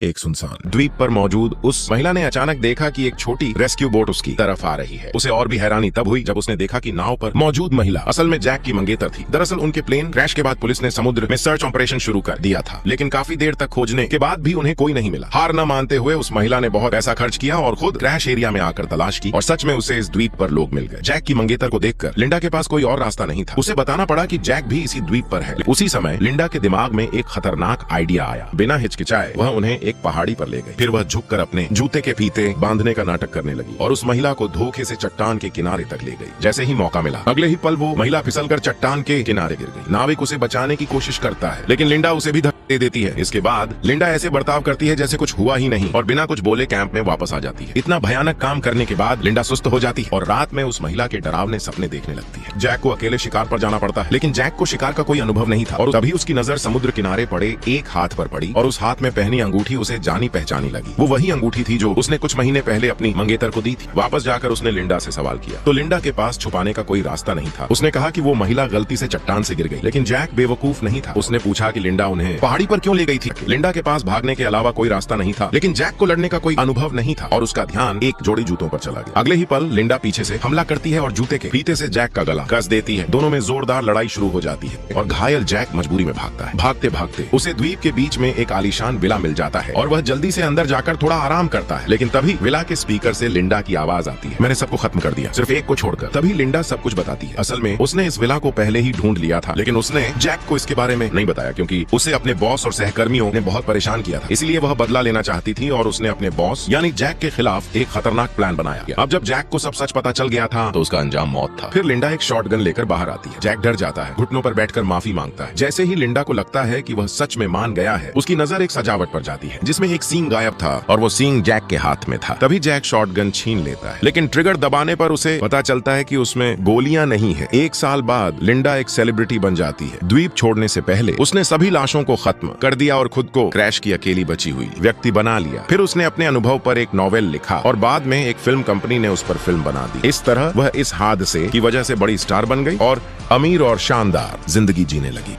एक सुनसान द्वीप पर मौजूद उस महिला ने अचानक देखा कि एक छोटी रेस्क्यू बोट उसकी तरफ आ रही है। उसे और भी हैरानी तब हुई जब उसने देखा कि नाव पर मौजूद महिला असल में जैक की मंगेतर थी। दरअसल उनके प्लेन क्रैश के बाद पुलिस ने समुद्र में सर्च ऑपरेशन शुरू कर दिया था, लेकिन काफी देर तक खोजने के बाद भी उन्हें कोई नहीं मिला। हार न मानते हुए उस महिला ने बहुत पैसा खर्च किया और खुद क्रैश एरिया में आकर तलाश की और सच में उसे इस द्वीप पर लोग मिल गए। जैक की मंगेतर को देखकर लिंडा के पास कोई और रास्ता नहीं था। उसे बताना पड़ा कि जैक भी इसी द्वीप पर है। उसी समय लिंडा के दिमाग में एक खतरनाक आइडिया आया। बिना हिचकिचाए वह उन्हें एक पहाड़ी पर ले गई। फिर वह झुककर अपने जूते के फीते बांधने का नाटक करने लगी और उस महिला को धोखे से चट्टान के किनारे तक ले गई। जैसे ही मौका मिला अगले ही पल वो महिला फिसलकर चट्टान के किनारे गिर गई। नाविक उसे बचाने की कोशिश करता है, लेकिन लिंडा उसे भी धक्के दे देती है। इसके बाद लिंडा ऐसे बर्ताव करती है जैसे कुछ हुआ ही नहीं और बिना कुछ बोले कैंप में वापस आ जाती है। इतना भयानक काम करने के बाद लिंडा सुस्त हो जाती है और रात में उस महिला के डरावने सपने देखने लगती है। जैक को अकेले शिकार पर जाना पड़ता है, लेकिन जैक को शिकार का कोई अनुभव नहीं था और तभी उसकी नजर समुद्र किनारे पड़े एक हाथ पर पड़ी और उस हाथ में पहनी अंगूठी उसे जानी पहचानी लगी। वो वही अंगूठी थी जो उसने कुछ महीने पहले अपनी मंगेतर को दी थी। वापस जाकर उसने लिंडा से सवाल किया तो लिंडा के पास छुपाने का कोई रास्ता नहीं था। उसने कहा कि वो महिला गलती से चट्टान से गिर गई, लेकिन जैक बेवकूफ नहीं था। उसने पूछा कि लिंडा उन्हें पहाड़ी पर क्यों ले गई थी। लिंडा के पास भागने के अलावा कोई रास्ता नहीं था, लेकिन जैक को लड़ने का कोई अनुभव नहीं था और उसका ध्यान एक जोड़ी जूतों पर चला गया। अगले ही पल लिंडा पीछे से हमला करती है और जूते के फीते से जैक का गला कस देती है। दोनों में जोरदार लड़ाई शुरू हो जाती है और घायल जैक मजबूरी में भागता है। भागते भागते उसे द्वीप के बीच में एक आलीशान विला मिल जाता है और वह जल्दी से अंदर जाकर थोड़ा आराम करता है, लेकिन तभी विला के स्पीकर से लिंडा की आवाज आती है, मैंने सबको खत्म कर दिया, सिर्फ एक को छोड़कर। तभी लिंडा सब कुछ बताती है। असल में उसने इस विला को पहले ही ढूंढ लिया था, लेकिन उसने जैक को इसके बारे में नहीं बताया क्योंकि उसे अपने बॉस और सहकर्मियों ने बहुत परेशान किया था। इसलिए वह बदला लेना चाहती थी और उसने अपने बॉस यानी जैक के खिलाफ एक खतरनाक प्लान बनाया। अब जब जैक को सब सच पता चल गया था तो उसका अंजाम मौत था। फिर लिंडा एक शॉटगन लेकर बाहर आती है। जैक डर जाता है, घुटनों पर बैठकर माफी मांगता है। जैसे ही लिंडा को लगता है कि वह सच में मान गया है, उसकी नजर एक सजावट पर जाती है जिसमें एक सींग गायब था और वो सींग जैक के हाथ में था। तभी जैक शॉटगन छीन लेता है, लेकिन ट्रिगर दबाने पर उसे पता चलता है कि उसमें गोलियां नहीं है। एक साल बाद लिंडा एक सेलिब्रिटी बन जाती है। द्वीप छोड़ने से पहले उसने सभी लाशों को खत्म कर दिया और खुद को क्रैश की अकेली बची हुई व्यक्ति बना लिया। फिर उसने अपने अनुभव पर एक नॉवेल लिखा और बाद में एक फिल्म कंपनी ने उस पर फिल्म बना दी। इस तरह वह इस हादसे की वजह से बड़ी स्टार बन गई और अमीर और शानदार जिंदगी जीने लगी।